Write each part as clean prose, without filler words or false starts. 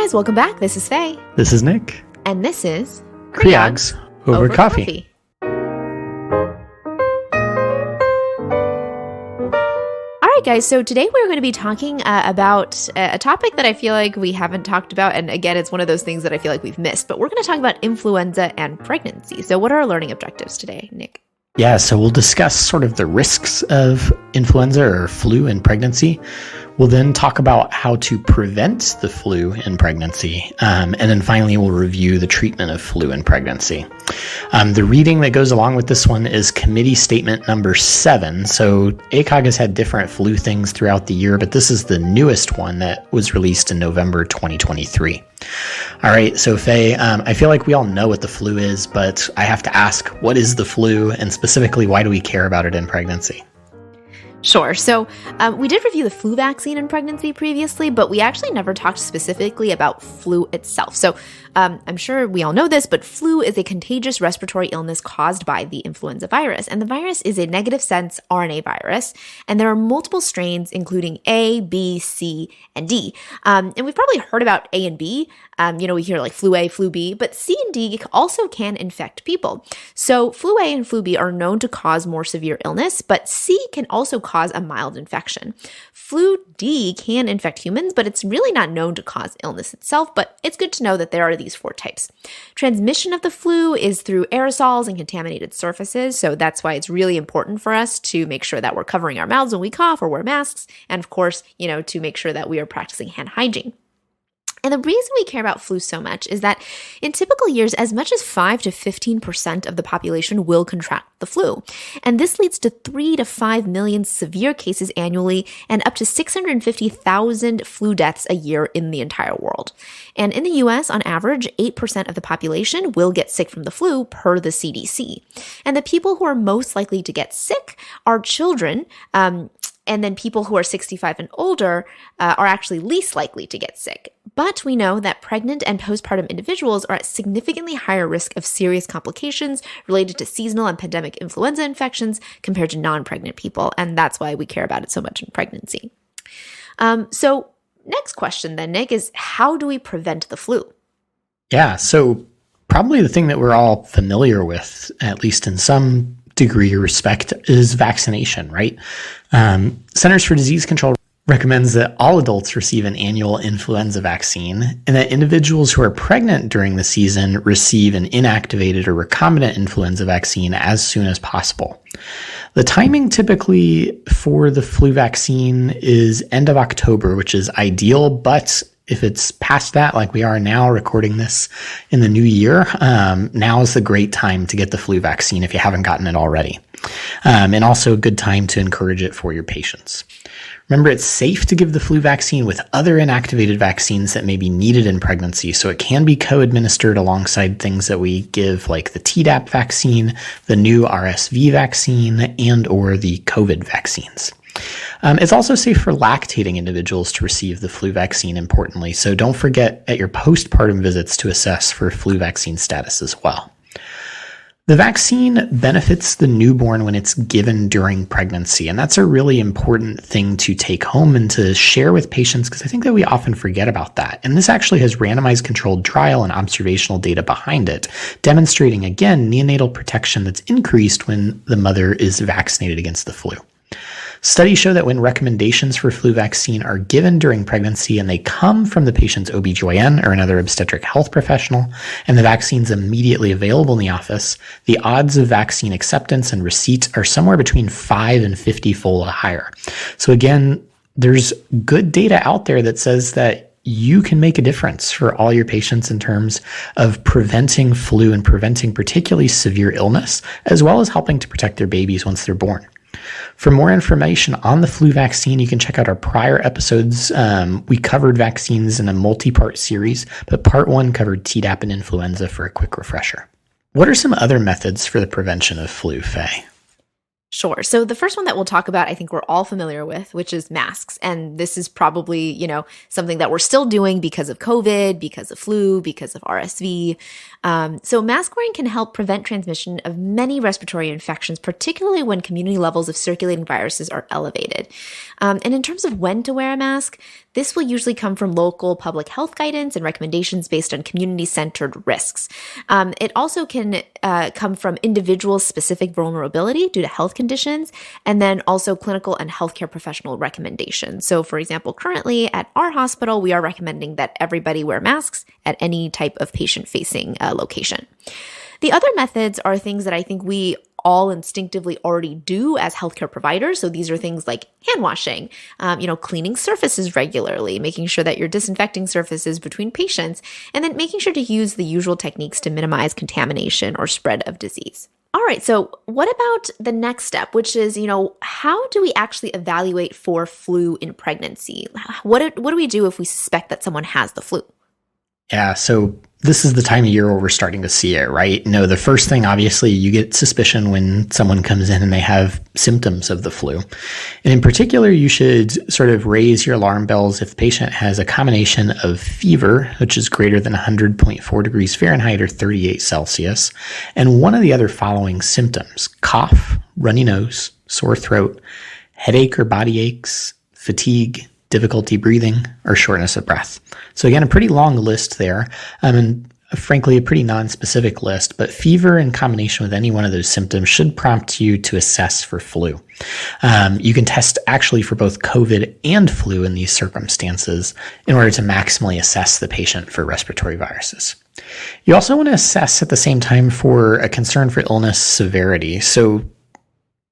guys, welcome back. This is Fei. This is Nick. And this is Creogs over coffee. All right, guys, so today we're going to be talking about a topic that I feel like we haven't talked about. And again, it's one of those things that I feel like we've missed. But we're going to talk about influenza and pregnancy. So what are our learning objectives today, Nick? Yeah, so we'll discuss sort of the risks of influenza or flu in pregnancy. We'll then talk about how to prevent the flu in pregnancy. And then finally, we'll review the treatment of flu in pregnancy. The reading that goes along with this one is committee statement number 7. So ACOG has had different flu things throughout the year, but this is the newest one that was released in November 2023. All right, so Fei, I feel like we all know what the flu is, but I have to ask, what is the flu, and specifically, why do we care about it in pregnancy? Sure. So we did review the flu vaccine in pregnancy previously, but we actually never talked specifically about flu itself. So I'm sure we all know this, but flu is a contagious respiratory illness caused by the influenza virus. And the virus is a negative sense RNA virus. And there are multiple strains, including A, B, C, and D. And we've probably heard about A and B. We hear like flu A, flu B, but C and D also can infect people. So flu A and flu B are known to cause more severe illness, but C can also cause a mild infection. Flu D can infect humans, but it's really not known to cause illness itself, but it's good to know that there are these 4 types. Transmission of the flu is through aerosols and contaminated surfaces, so that's why it's really important for us to make sure that we're covering our mouths when we cough or wear masks, and of course, to make sure that we are practicing hand hygiene. And the reason we care about flu so much is that in typical years, as much as 5 to 15% of the population will contract the flu. And this leads to 3 to 5 million severe cases annually and up to 650,000 flu deaths a year in the entire world. And in the US, on average, 8% of the population will get sick from the flu per the CDC. And the people who are most likely to get sick are children, and then people who are 65 and older are actually least likely to get sick. But we know that pregnant and postpartum individuals are at significantly higher risk of serious complications related to seasonal and pandemic influenza infections compared to non-pregnant people. And that's why we care about it so much in pregnancy. So next question then, Nick, is how do we prevent the flu? Yeah, so probably the thing that we're all familiar with, at least in some degree or respect, is vaccination, right? Centers for Disease Control recommends that all adults receive an annual influenza vaccine and that individuals who are pregnant during the season receive an inactivated or recombinant influenza vaccine as soon as possible. The timing typically for the flu vaccine is end of October, which is ideal, but if it's past that, like we are now recording this in the new year, now is the great time to get the flu vaccine if you haven't gotten it already. And also a good time to encourage it for your patients. Remember, it's safe to give the flu vaccine with other inactivated vaccines that may be needed in pregnancy, so it can be co-administered alongside things that we give, like the Tdap vaccine, the new RSV vaccine, and or the COVID vaccines. It's also safe for lactating individuals to receive the flu vaccine, importantly, so don't forget at your postpartum visits to assess for flu vaccine status as well. The vaccine benefits the newborn when it's given during pregnancy, and that's a really important thing to take home and to share with patients because I think that we often forget about that. And this actually has randomized controlled trial and observational data behind it, demonstrating, again, neonatal protection that's increased when the mother is vaccinated against the flu. Studies show that when recommendations for flu vaccine are given during pregnancy and they come from the patient's OBGYN or another obstetric health professional, and the vaccine's immediately available in the office, the odds of vaccine acceptance and receipt are somewhere between 5 and 50-fold higher. So again, there's good data out there that says that you can make a difference for all your patients in terms of preventing flu and preventing particularly severe illness, as well as helping to protect their babies once they're born. For more information on the flu vaccine, you can check out our prior episodes. We covered vaccines in a multi-part series, but part 1 covered Tdap and influenza for a quick refresher. What are some other methods for the prevention of flu, Fei? Sure. So the first one that we'll talk about, I think we're all familiar with, which is masks. And this is probably, something that we're still doing because of COVID, because of flu, because of RSV. So mask wearing can help prevent transmission of many respiratory infections, particularly when community levels of circulating viruses are elevated. And in terms of when to wear a mask, This will usually come from local public health guidance and recommendations based on community-centered risks. It also can come from individual specific vulnerability due to health conditions, and then also clinical and healthcare professional recommendations. So for example, currently at our hospital, we are recommending that everybody wear masks at any type of patient-facing location. The other methods are things that I think we all instinctively already do as healthcare providers. So these are things like hand washing, cleaning surfaces regularly, making sure that you're disinfecting surfaces between patients, and then making sure to use the usual techniques to minimize contamination or spread of disease. All right, so what about the next step, which is, how do we actually evaluate for flu in pregnancy? What do we do if we suspect that someone has the flu? Yeah, so this is the time of year where we're starting to see it, right? The first thing, obviously, you get suspicion when someone comes in and they have symptoms of the flu. And in particular, you should sort of raise your alarm bells if the patient has a combination of fever, which is greater than 100.4 degrees Fahrenheit or 38 Celsius, and one of the other following symptoms: cough, runny nose, sore throat, headache or body aches, fatigue, difficulty breathing, or shortness of breath. So again, a pretty long list there, and frankly, a pretty non-specific list, but fever in combination with any one of those symptoms should prompt you to assess for flu. You can test actually for both COVID and flu in these circumstances in order to maximally assess the patient for respiratory viruses. You also want to assess at the same time for a concern for illness severity. So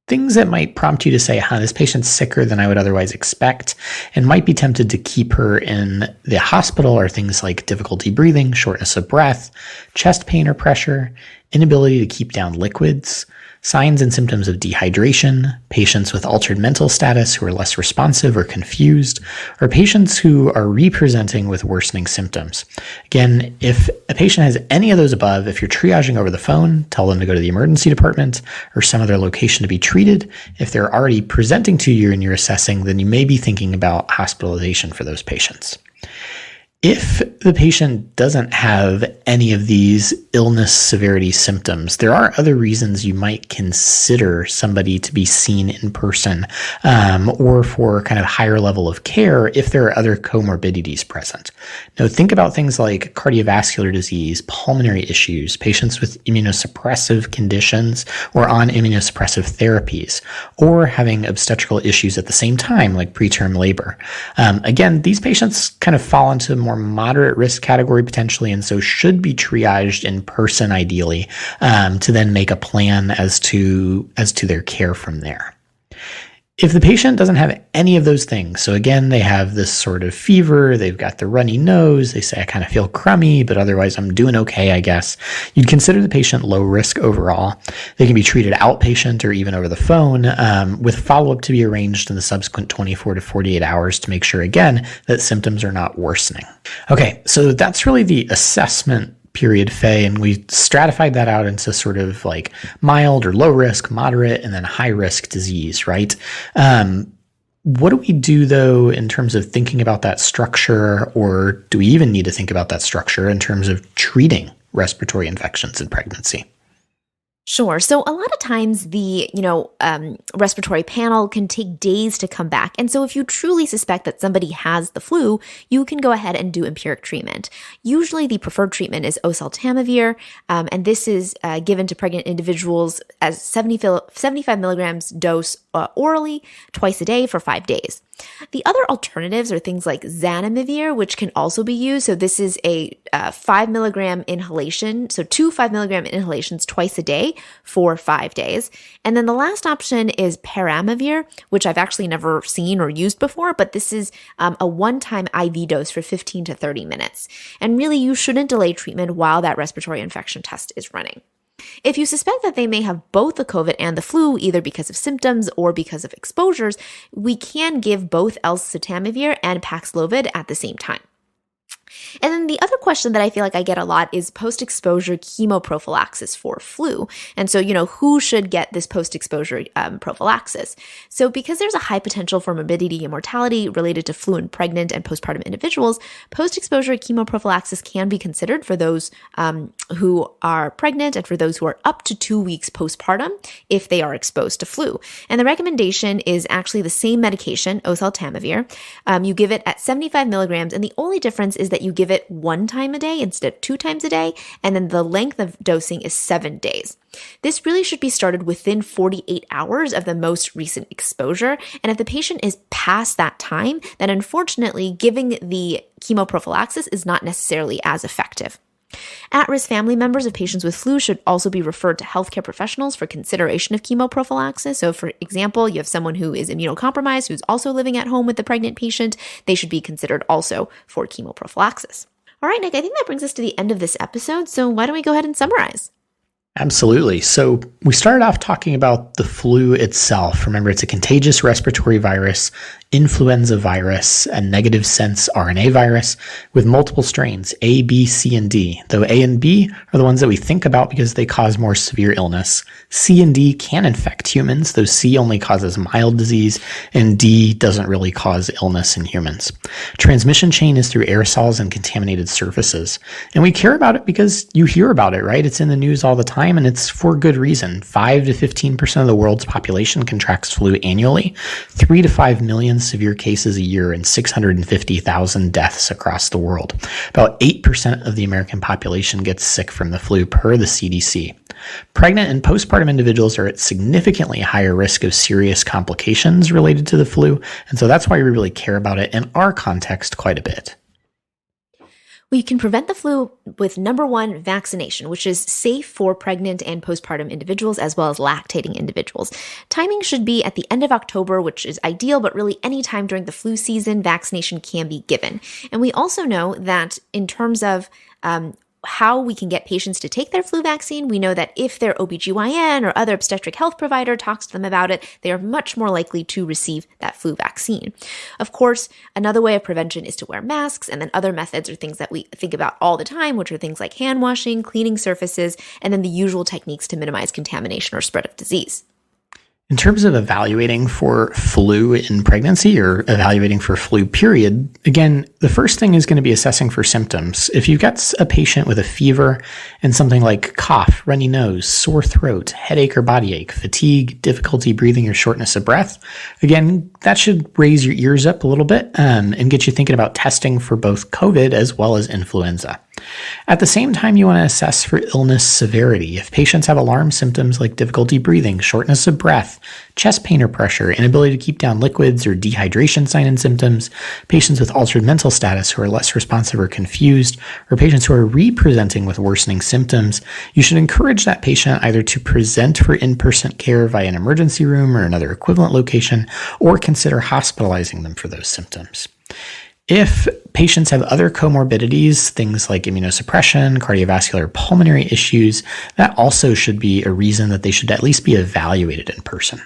things that might prompt you to say, this patient's sicker than I would otherwise expect, and might be tempted to keep her in the hospital are things like difficulty breathing, shortness of breath, chest pain or pressure, inability to keep down liquids, signs and symptoms of dehydration, patients with altered mental status who are less responsive or confused, or patients who are representing with worsening symptoms. Again, if a patient has any of those above, if you're triaging over the phone, tell them to go to the emergency department or some other location to be treated. If they're already presenting to you and you're assessing, then you may be thinking about hospitalization for those patients. If the patient doesn't have any of these illness severity symptoms, there are other reasons you might consider somebody to be seen in person, or for kind of higher level of care if there are other comorbidities present. Now, think about things like cardiovascular disease, pulmonary issues, patients with immunosuppressive conditions or on immunosuppressive therapies, or having obstetrical issues at the same time, like preterm labor. Again, these patients kind of fall into more moderate risk category potentially, and so should be triaged in person ideally, to then make a plan as to their care from there. If the patient doesn't have any of those things, so again, they have this sort of fever, they've got the runny nose, they say, I kind of feel crummy, but otherwise I'm doing okay, I guess, you'd consider the patient low risk overall. They can be treated outpatient or even over the phone, with follow-up to be arranged in the subsequent 24 to 48 hours to make sure, again, that symptoms are not worsening. Okay, so that's really the assessment period, Fei, and we stratified that out into sort of like mild or low risk, moderate, and then high risk disease, right? What do we do though in terms of thinking about that structure, or do we even need to think about that structure in terms of treating respiratory infections in pregnancy? Sure. So a lot of times the, respiratory panel can take days to come back. And so if you truly suspect that somebody has the flu, you can go ahead and do empiric treatment. Usually the preferred treatment is oseltamivir, and this is given to pregnant individuals as 75 milligrams dose orally twice a day for 5 days. The other alternatives are things like zanamivir, which can also be used. So this is a 5 milligram inhalation. So 2 5 milligram inhalations twice a day for 5 days. And then the last option is peramivir, which I've actually never seen or used before, but this is a one-time IV dose for 15 to 30 minutes. And really, you shouldn't delay treatment while that respiratory infection test is running. If you suspect that they may have both the COVID and the flu, either because of symptoms or because of exposures, we can give both oseltamivir and Paxlovid at the same time. And then the other question that I feel like I get a lot is post-exposure chemoprophylaxis for flu. And so, who should get this post-exposure prophylaxis? So because there's a high potential for morbidity and mortality related to flu in pregnant and postpartum individuals, post-exposure chemoprophylaxis can be considered for those who are pregnant and for those who are up to 2 weeks postpartum if they are exposed to flu. And the recommendation is actually the same medication, oseltamivir. You give it at 75 milligrams, and the only difference is that you give it 1 time a day instead of 2 times a day, and then the length of dosing is 7 days. This really should be started within 48 hours of the most recent exposure, and if the patient is past that time, then unfortunately giving the chemoprophylaxis is not necessarily as effective. At-risk family members of patients with flu should also be referred to healthcare professionals for consideration of chemoprophylaxis. So for example, you have someone who is immunocompromised who's also living at home with the pregnant patient. They should be considered also for chemoprophylaxis. All right, Nick, I think that brings us to the end of this episode. So why don't we go ahead and summarize? Absolutely. So we started off talking about the flu itself. Remember, it's a contagious respiratory virus, influenza virus, a negative sense RNA virus with multiple strains, A, B, C, and D. Though A and B are the ones that we think about because they cause more severe illness. C and D can infect humans, though C only causes mild disease, and D doesn't really cause illness in humans. Transmission chain is through aerosols and contaminated surfaces. And we care about it because you hear about it, right? It's in the news all the time. And it's for good reason. 5 to 15% of the world's population contracts flu annually, 3 to 5 million severe cases a year, and 650,000 deaths across the world. About 8% of the American population gets sick from the flu per the CDC. Pregnant and postpartum individuals are at significantly higher risk of serious complications related to the flu, and so that's why we really care about it in our context quite a bit. We can prevent the flu with number 1, vaccination, which is safe for pregnant and postpartum individuals as well as lactating individuals. Timing should be at the end of October, which is ideal, but really any time during the flu season, vaccination can be given. And we also know that in terms of how we can get patients to take their flu vaccine, we know that if their OBGYN or other obstetric health provider talks to them about it, they are much more likely to receive that flu vaccine. Of course, another way of prevention is to wear masks, and then other methods are things that we think about all the time, which are things like hand washing, cleaning surfaces, and then the usual techniques to minimize contamination or spread of disease. In terms of evaluating for flu in pregnancy or evaluating for flu period, again, the first thing is going to be assessing for symptoms. If you've got a patient with a fever and something like cough, runny nose, sore throat, headache or body ache, fatigue, difficulty breathing or shortness of breath, again, that should raise your ears up a little bit and get you thinking about testing for both COVID as well as influenza. At the same time, you want to assess for illness severity. If patients have alarm symptoms like difficulty breathing, shortness of breath, chest pain or pressure, inability to keep down liquids or dehydration sign and symptoms, patients with altered mental status who are less responsive or confused, or patients who are re-presenting with worsening symptoms, you should encourage that patient either to present for in-person care via an emergency room or another equivalent location, or consider hospitalizing them for those symptoms. If patients have other comorbidities, things like immunosuppression, cardiovascular, pulmonary issues, that also should be a reason that they should at least be evaluated in person.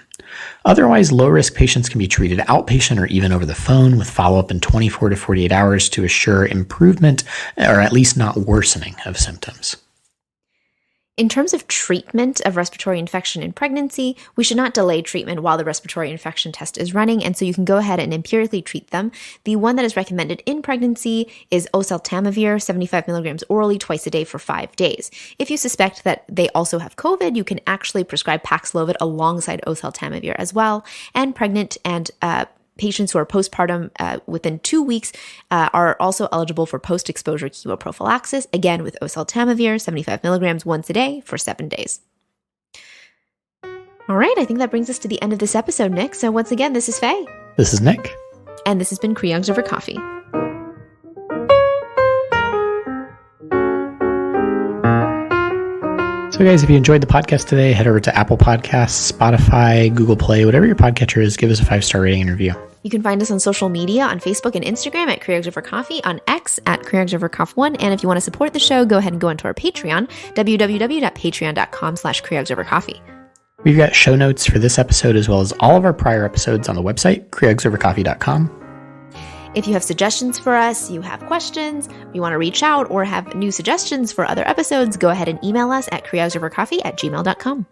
Otherwise, low-risk patients can be treated outpatient or even over the phone with follow-up in 24 to 48 hours to assure improvement or at least not worsening of symptoms. In terms of treatment of respiratory infection in pregnancy, we should not delay treatment while the respiratory infection test is running, and so you can go ahead and empirically treat them. The one that is recommended in pregnancy is oseltamivir, 75 milligrams orally twice a day for 5 days. If you suspect that they also have COVID, you can actually prescribe Paxlovid alongside oseltamivir as well, and pregnant and patients who are postpartum within 2 weeks are also eligible for post-exposure chemoprophylaxis, again with oseltamivir, 75 milligrams once a day for 7 days. All right, I think that brings us to the end of this episode, Nick. So once again, this is Fei. This is Nick. And this has been Creogs Over Coffee. So guys, if you enjoyed the podcast today, head over to Apple Podcasts, Spotify, Google Play, whatever your podcatcher is, give us a 5-star rating and review. You can find us on social media on Facebook and Instagram at Creogs Over Coffee, on X at Creogs Over Coff 1. And if you want to support the show, go ahead and go into our Patreon, www.patreon.com/Creogs Over Coffee. We've got show notes for this episode as well as all of our prior episodes on the website, creogsovercoffee.com. If you have suggestions for us, you have questions, you want to reach out, or have new suggestions for other episodes, go ahead and email us at creogsovercoffee@gmail.com.